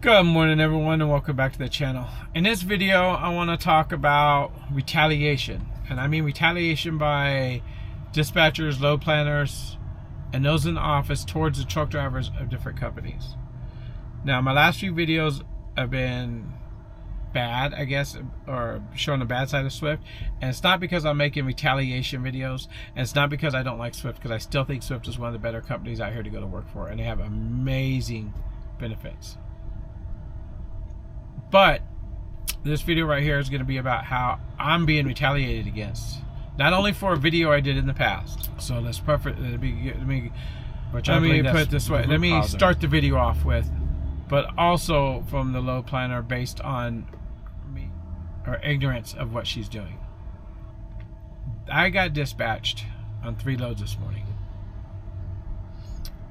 Good morning everyone and welcome back to the channel. In this video I want to talk about retaliation, and I mean retaliation by dispatchers, load planners, and those in the office towards the truck drivers of different companies. Now my last few videos have been bad, I guess, or showing the bad side of Swift, and it's not because I'm making retaliation videos, and it's not because I don't like Swift, because I still think Swift is one of the better companies out here to go to work for, and they have amazing benefits. But this video right here is going to be about how I'm being retaliated against, not only for a video I did in the past. So let's put it this way. Let me start the video off with, but also from the load planner based on me or ignorance of what she's doing. I got dispatched on 3 loads this morning,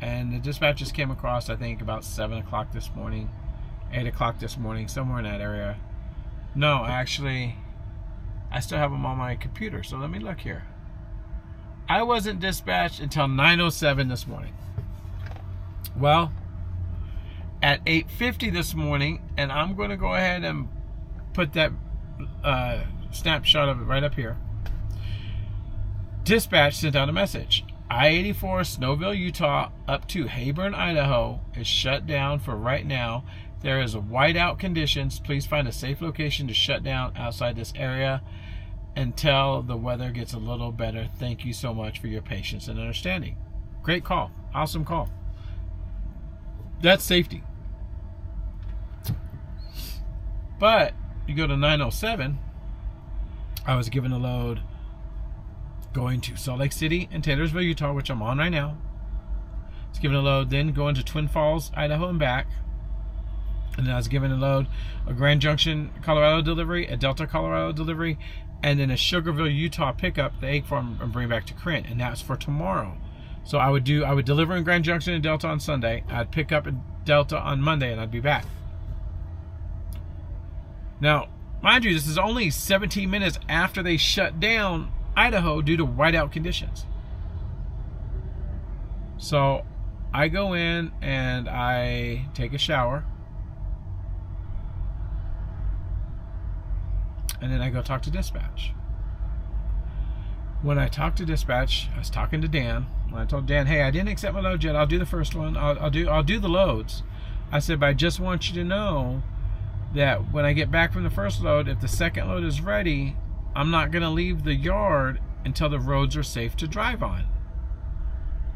and the dispatches came across I think about 7 o'clock this morning, 8 o'clock this morning, somewhere in that area. No, actually, I still have them on my computer, so let me look here. I wasn't dispatched until 9:07 this morning. Well, at 8:50 this morning, and I'm going to go ahead and put that snapshot of it right up here. Dispatch sent out a message. I-84 Snowville, Utah up to Hayburn, Idaho is shut down for right now. There is a whiteout conditions. Please find a safe location to shut down outside this area until the weather gets a little better. Thank you so much for your patience and understanding. Great call. Awesome call. That's safety. But you go to 9:07, I was given a load going to Salt Lake City and Taylorsville, Utah, which I'm on right now. It's given a load, then going to Twin Falls, Idaho and back. And then I was given a load, a Grand Junction, Colorado delivery, a Delta, Colorado delivery, and then a Sugarville, Utah pickup, the egg farm, and bring back to Corinth. And that's for tomorrow. So I would deliver in Grand Junction and Delta on Sunday. I'd pick up in Delta on Monday, and I'd be back. Now, mind you, this is only 17 minutes after they shut down Idaho due to whiteout conditions. So I go in and I take a shower. And then I go talk to dispatch. When I talked to dispatch, I was talking to Dan. When I told Dan, hey, I didn't accept my load yet. I'll do the first one. I'll do the loads. I said, but I just want you to know that when I get back from the first load, if the second load is ready, I'm not going to leave the yard until the roads are safe to drive on.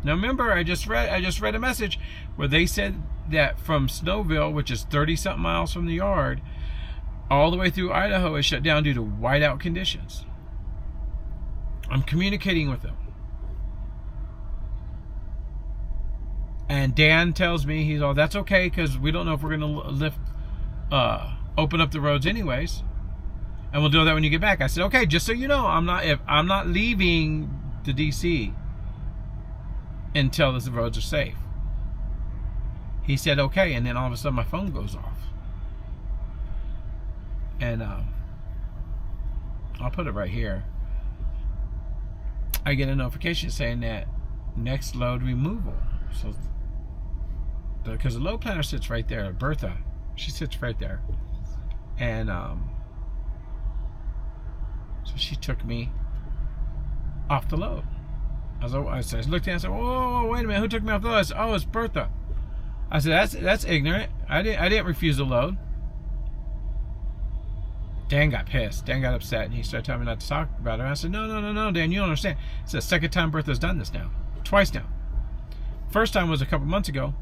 Now remember, I just read a message where they said that from Snowville, which is 30-something miles from the yard, all the way through Idaho is shut down due to whiteout conditions. I'm communicating with them. And Dan tells me, he's all, that's okay, because we don't know if we're going to open up the roads anyways. And we'll do that when you get back. I said, okay, just so you know, I'm not leaving the DC until the roads are safe. He said, okay, and then all of a sudden my phone goes off. And I'll put it right here. I get a notification saying that next load removal. So, because the load planner sits right there, Bertha, she sits right there, and so she took me off the load. I looked at it and said, "Whoa, wait a minute, who took me off the load?" I said, "Oh, it's Bertha." I said, "That's ignorant. I didn't refuse the load." Dan got pissed. Dan got upset, and he started telling me not to talk about it. I said, no, Dan, you don't understand. It's the second time Bertha's done this now. Twice now. First time was a couple months ago.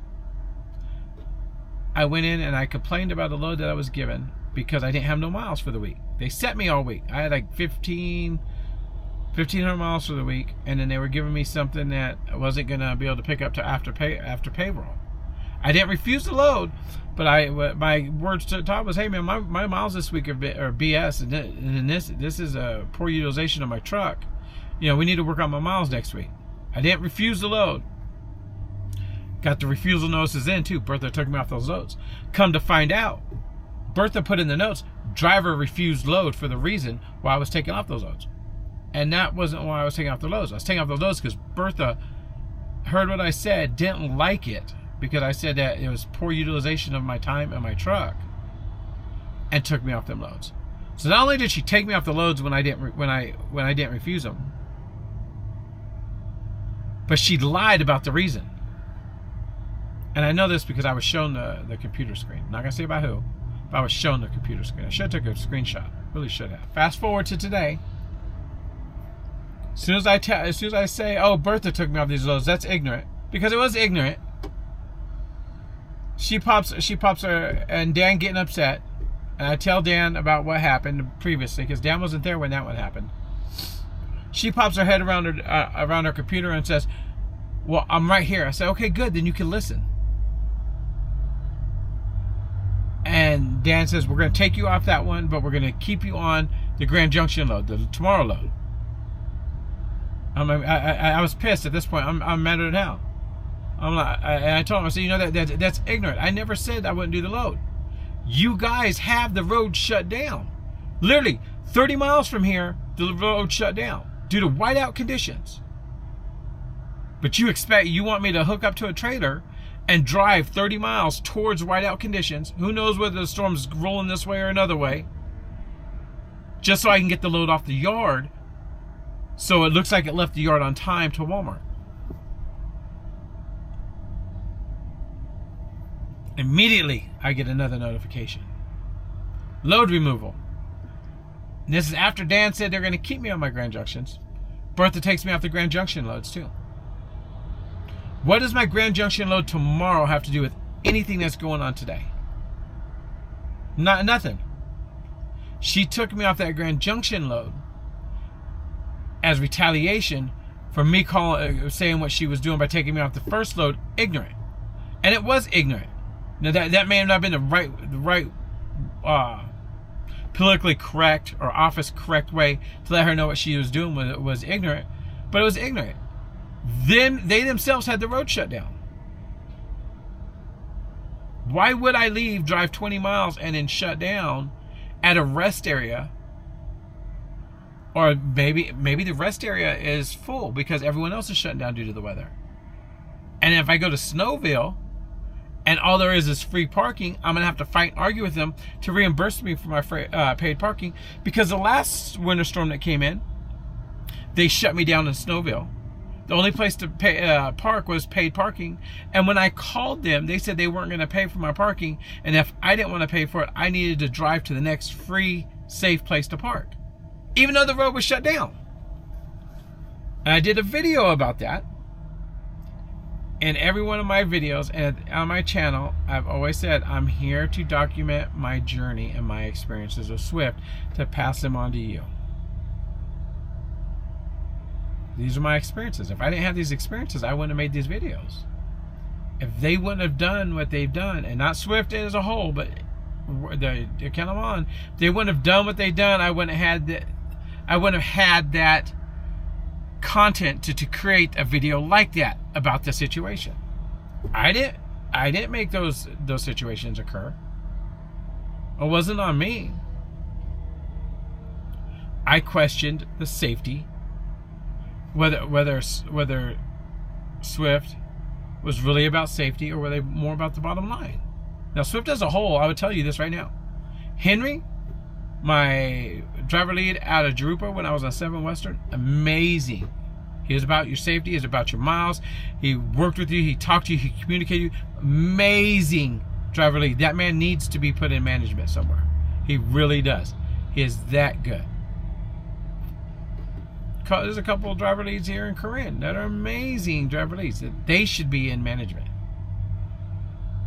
I went in and I complained about the load that I was given because I didn't have no miles for the week. They set me all week. I had like 1,500 miles for the week, and then they were giving me something that I wasn't going to be able to pick up to after payroll. I didn't refuse the load, but my words to Todd was, hey man, my miles this week are BS, and this is a poor utilization of my truck. You know, we need to work on my miles next week. I didn't refuse the load. Got the refusal notices in too. Bertha took me off those loads. Come to find out, Bertha put in the notes, driver refused load for the reason why I was taking off those loads. And that wasn't why I was taking off the loads. I was taking off the loads because Bertha heard what I said, didn't like it, because I said that it was poor utilization of my time and my truck, and took me off them loads. So not only did she take me off the loads when I didn't refuse them, but she lied about the reason. And I know this because I was shown the computer screen. I'm not gonna say by who, but I was shown the computer screen. I should have took a screenshot. Really should have. Fast forward to today. As soon as I say, oh, Bertha took me off these loads, that's ignorant. Because it was ignorant. She pops her, and Dan getting upset. And I tell Dan about what happened previously, because Dan wasn't there when that one happened. She pops her head around her computer and says, well, I'm right here. I said, okay, good, then you can listen. And Dan says, we're going to take you off that one, but we're going to keep you on the Grand Junction load, the tomorrow load. I was pissed at this point. I'm mad at it now. I told him, I said, you know, that's ignorant. I never said I wouldn't do the load. You guys have the road shut down. Literally 30 miles from here, the road shut down due to whiteout conditions. But you want me to hook up to a trailer and drive 30 miles towards whiteout conditions. Who knows whether the storm's rolling this way or another way. Just so I can get the load off the yard, so it looks like it left the yard on time to Walmart. Immediately, I get another notification. Load removal. And this is after Dan said they're going to keep me on my Grand Junctions. Bertha takes me off the Grand Junction loads too. What does my Grand Junction load tomorrow have to do with anything that's going on today? Nothing. She took me off that Grand Junction load as retaliation for me saying what she was doing by taking me off the first load ignorant. And it was ignorant. Now that may have not been the right politically correct or office correct way to let her know what she was doing was ignorant, but it was ignorant. They themselves had the road shut down. Why would I drive 20 miles and then shut down at a rest area? Or maybe the rest area is full because everyone else is shutting down due to the weather. And if I go to Snowville and all there is free parking, I'm going to have to fight and argue with them to reimburse me for my paid parking, because the last winter storm that came in, they shut me down in Snowville. The only place to park was paid parking. And when I called them, they said they weren't going to pay for my parking. And if I didn't want to pay for it, I needed to drive to the next free, safe place to park, even though the road was shut down. And I did a video about that. In every one of my videos and on my channel, I've always said I'm here to document my journey and my experiences with Swift to pass them on to you. These are my experiences. If I didn't have these experiences, I wouldn't have made these videos. If they wouldn't have done what they've done, and not Swift as a whole, but the account I'm on, they wouldn't have done what they've done, I wouldn't have had that content to create a video like that about the situation. I didn't make those situations occur. It wasn't on me. I questioned the safety, whether Swift was really about safety or were they more about the bottom line. Now, Swift as a whole, I would tell you this right now. Henry, my driver lead out of Jurupa when I was on 7 Western, amazing. He was about your safety, he was about your miles. He worked with you, he talked to you, he communicated with you. Amazing driver lead. That man needs to be put in management somewhere. He really does. He is that good. There's a couple of driver leads here in Corinne that are amazing driver leads. They should be in management.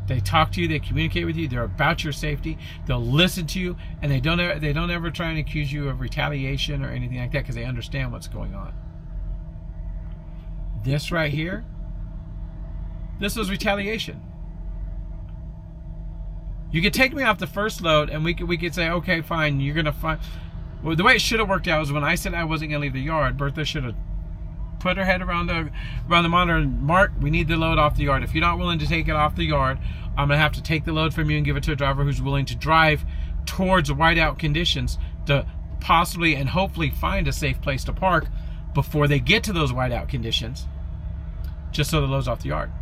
They talk to you, they communicate with you, they're about your safety, they'll listen to you, and they don't ever try and accuse you of retaliation or anything like that, because they understand what's going on. This right here, this was retaliation. You could take me off the first load and we could say, okay, fine, you're gonna find. Well, the way it should have worked out was when I said I wasn't gonna leave the yard, Bertha should have put her head around the monitor and, Mark, we need the load off the yard. If you're not willing to take it off the yard, I'm going to have to take the load from you and give it to a driver who's willing to drive towards whiteout conditions to possibly and hopefully find a safe place to park before they get to those whiteout conditions, just so the load's off the yard.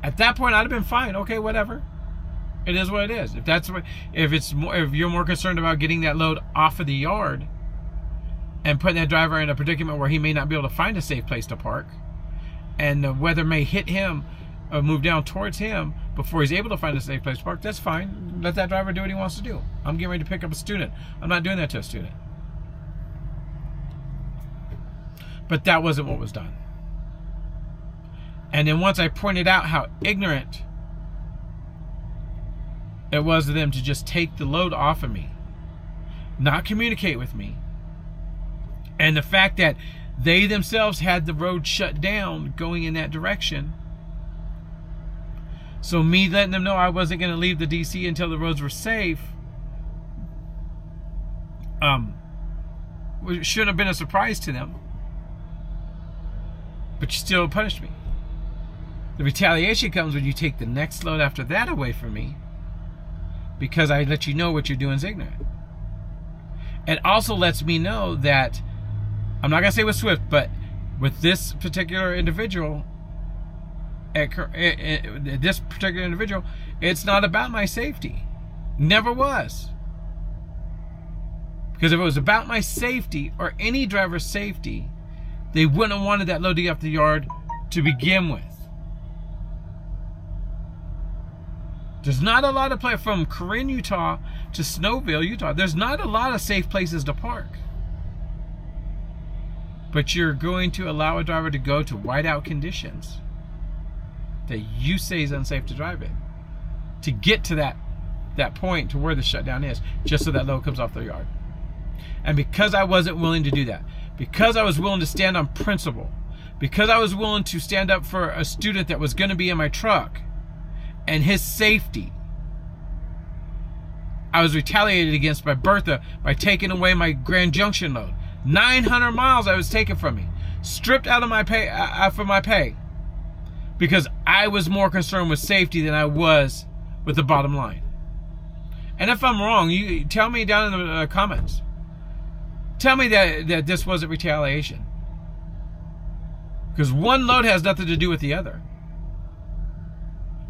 At that point, I'd have been fine. Okay, whatever. It is what it is. If you're more concerned about getting that load off of the yard and putting that driver in a predicament where he may not be able to find a safe place to park, and the weather may hit him or move down towards him before he's able to find a safe place to park, that's fine. Let that driver do what he wants to do. I'm getting ready to pick up a student. I'm not doing that to a student. But that wasn't what was done. And then once I pointed out how ignorant it was of them to just take the load off of me, not communicate with me, and the fact that they themselves had the road shut down going in that direction, so me letting them know I wasn't going to leave the DC until the roads were safe, shouldn't have been a surprise to them. But you still punished me. The retaliation comes when you take the next load after that away from me, because I let you know what you're doing is ignorant. It also lets me know that, I'm not going to say with Swift, but with this particular individual, it's not about my safety. Never was. Because if it was about my safety or any driver's safety, they wouldn't have wanted that load to get off the yard to begin with. There's not a lot of place from Corinne, Utah to Snowville, Utah. There's not a lot of safe places to park. But you're going to allow a driver to go to whiteout conditions that you say is unsafe to drive in, to get to that point to where the shutdown is, just so that load comes off their yard. And because I wasn't willing to do that, because I was willing to stand on principle, because I was willing to stand up for a student that was going to be in my truck and his safety, I was retaliated against by Bertha by taking away my Grand Junction load. 900 miles I was taken from me, stripped out of my pay, for my pay, because I was more concerned with safety than I was with the bottom line. And if I'm wrong, you tell me down in the comments. Tell me that this wasn't retaliation. Because one load has nothing to do with the other.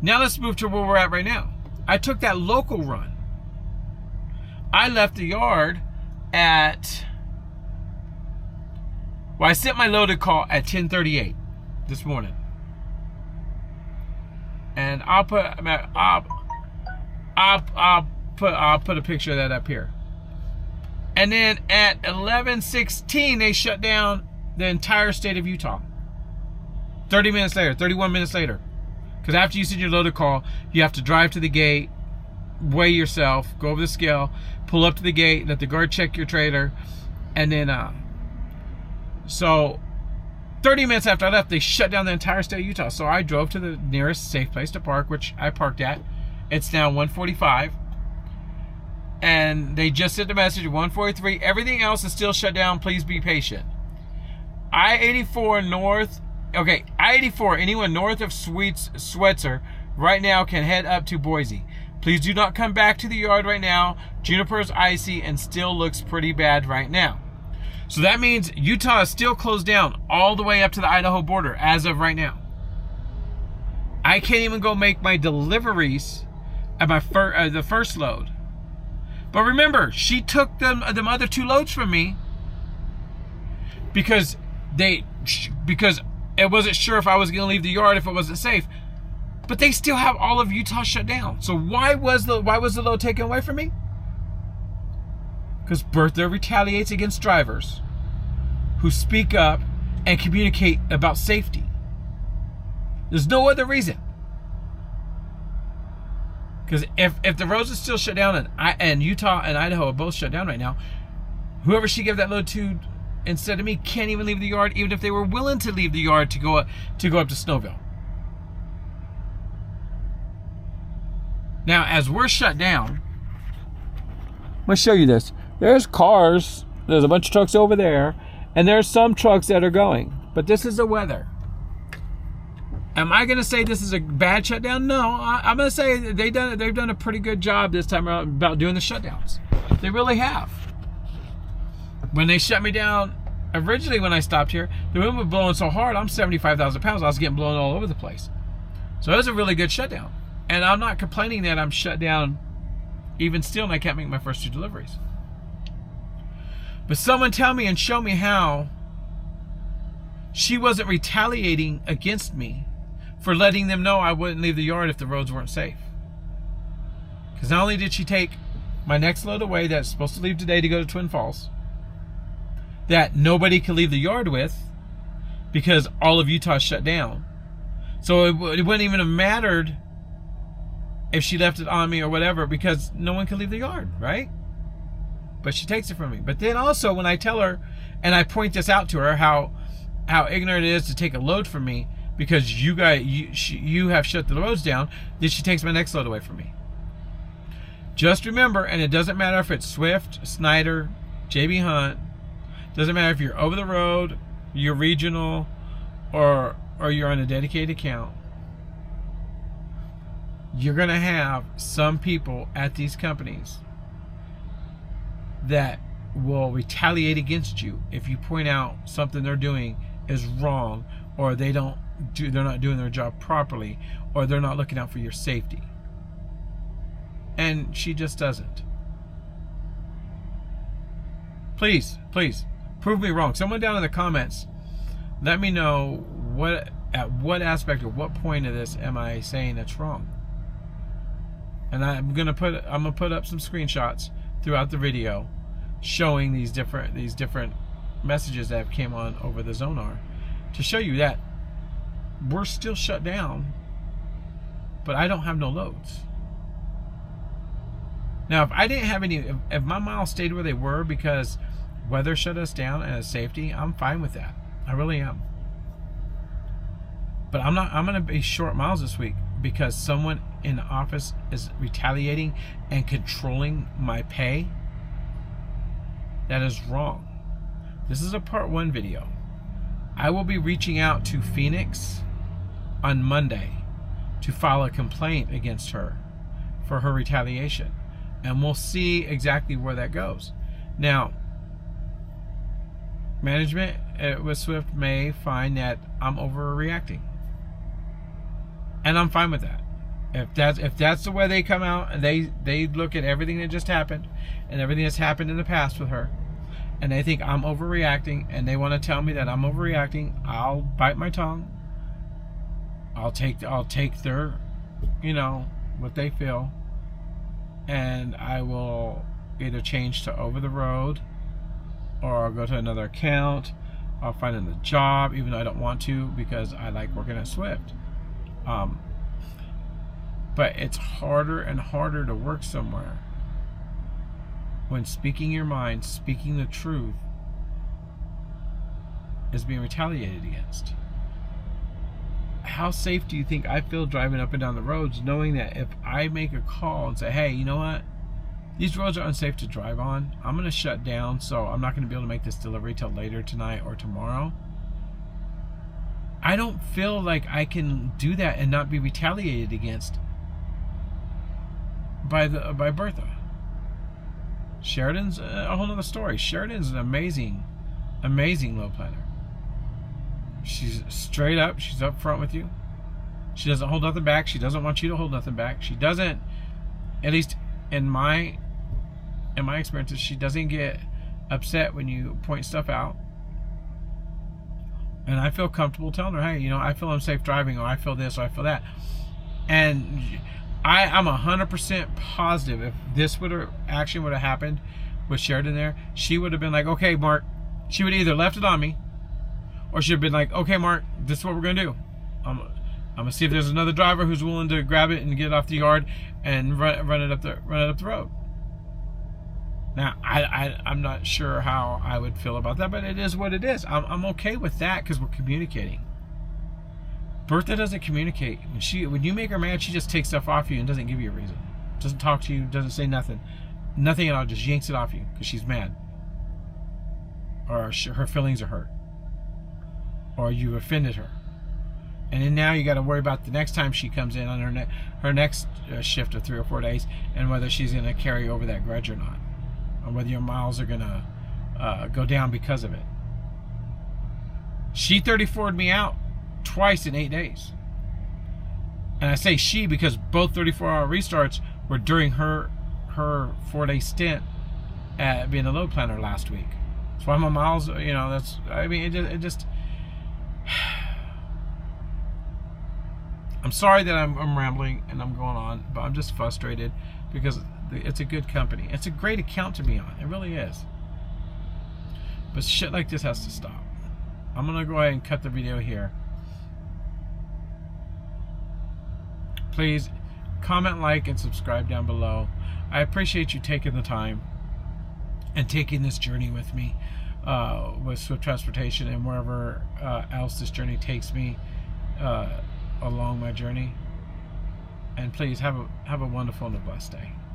Now let's move to where we're at right now. I took that local run. I left the yard at... Well, I sent my loaded call at 10:38 this morning. And I'll put a picture of that up here. And then at 11:16 they shut down the entire state of Utah. 30 minutes later, 31 minutes later. Because after you send your loaded call, you have to drive to the gate, weigh yourself, go over the scale, pull up to the gate, let the guard check your trailer, and then so 30 minutes after I left, they shut down the entire state of Utah. So I drove to the nearest safe place to park, which I parked at. It's now 1:45. And they just sent the message, 1:43. Everything else is still shut down. Please be patient. I-84 north. Okay, I-84, anyone north of Switzer right now can head up to Boise. Please do not come back to the yard right now. Juniper is icy and still looks pretty bad right now. So that means Utah is still closed down all the way up to the Idaho border as of right now. I can't even go make my deliveries at my the first load. But remember, she took them other two loads from me because it wasn't sure if I was going to leave the yard if it wasn't safe. But they still have all of Utah shut down. So why was the load taken away from me? Because Bertha retaliates against drivers who speak up and communicate about safety. There's no other reason. Because if the roads are still shut down and Utah and Idaho are both shut down right now, whoever she gave that load to instead of me can't even leave the yard, even if they were willing to leave the yard to go up to Snowville. Now, as we're shut down, I'm going to show you this. There's cars. There's a bunch of trucks over there. And there's some trucks that are going. But this is the weather. Am I going to say this is a bad shutdown? No. I'm going to say they've done a pretty good job this time around about doing the shutdowns. They really have. When they shut me down, originally when I stopped here, the wind was blowing so hard, I'm 75,000 pounds. I was getting blown all over the place. So it was a really good shutdown. And I'm not complaining that I'm shut down even still and I can't make my first 2 deliveries. But someone tell me and show me how she wasn't retaliating against me for letting them know I wouldn't leave the yard if the roads weren't safe. Because not only did she take my next load away that's supposed to leave today to go to Twin Falls, that nobody could leave the yard with because all of Utah shut down. So it wouldn't even have mattered if she left it on me or whatever, because no one could leave the yard, right? But she takes it from me. But then also when I tell her, and I point this out to her, how ignorant it is to take a load from me because you have shut the roads down, then she takes my next load away from me. Just remember, and it doesn't matter if it's Swift, Snyder, JB Hunt, doesn't matter if you're over the road, you're regional, or you're on a dedicated account, you're going to have some people at these companies that will retaliate against you if you point out something they're doing is wrong, or they're not doing their job properly, or they're not looking out for your safety. And she just doesn't. Please prove me wrong. Someone down in the comments, let me know at what aspect or what point of this am I saying that's wrong. And I'm gonna put up some screenshots throughout the video showing these different messages that have came on over the Zonar to show you that we're still shut down, but I don't have no loads. Now, if I didn't have any, if my miles stayed where they were because weather shut us down and it's safety, I'm fine with that. I really am. But I'm going to be short miles this week because someone in the office is retaliating and controlling my pay. That is wrong. This is a part 1 video. I will be reaching out to Phoenix on Monday to file a complaint against her for her retaliation. And we'll see exactly where that goes. Now, management with Swift may find that I'm overreacting. And I'm fine with that. If that's the way they come out and they look at everything that just happened and everything that's happened in the past with her, and they think I'm overreacting and they want to tell me that I'm overreacting, I'll bite my tongue. I'll take their, what they feel, and I will either change to over the road, or I'll go to another account. I'll find another job, even though I don't want to, because I like working at Swift. But it's harder and harder to work somewhere when speaking your mind, speaking the truth, is being retaliated against. How safe do you think I feel driving up and down the roads knowing that if I make a call and say, hey, you know what? These roads are unsafe to drive on. I'm going to shut down, so I'm not going to be able to make this delivery till later tonight or tomorrow. I don't feel like I can do that and not be retaliated against by Bertha. Sheridan's a whole other story. Sheridan's an amazing load planner. She's straight up. She's up front with you. She doesn't hold nothing back. She doesn't want you to hold nothing back. She doesn't, at least in my experiences, she doesn't get upset when you point stuff out. And I feel comfortable telling her, hey, I feel unsafe driving, or I feel this, or I feel that. And I'm 100% positive if this would have happened with Sheridan there, she would have been like, okay, Mark. She would have either left it on me, or she'd have been like, okay, Mark, this is what we're going to do. I'm going to see if there's another driver who's willing to grab it and get it off the yard and run it up the road. Now, I'm not sure how I would feel about that, but it is what it is. I'm okay with that because we're communicating. Bertha doesn't communicate. When you make her mad, she just takes stuff off you and doesn't give you a reason. Doesn't talk to you, doesn't say nothing. Nothing at all, just yanks it off you because she's mad. Or her feelings are hurt. Or you've offended her. And then now you got to worry about the next time she comes in on her next shift of 3 or 4 days, and whether she's going to carry over that grudge or not. Or whether your miles are going to go down because of it. She 34'd me out twice in 8 days. And I say she because both 34-hour restarts were during her 4-day stint at being a load planner last week. That's why my miles, that's, I mean, it just I'm sorry that I'm rambling and I'm going on, but I'm just frustrated because it's a good company. It's a great account to be on. It really is. But shit like this has to stop. I'm going to go ahead and cut the video here. Please comment, like, and subscribe down below. I appreciate you taking the time and taking this journey with me with Swift Transportation and wherever else this journey takes me along my journey. And please have a wonderful and a blessed day.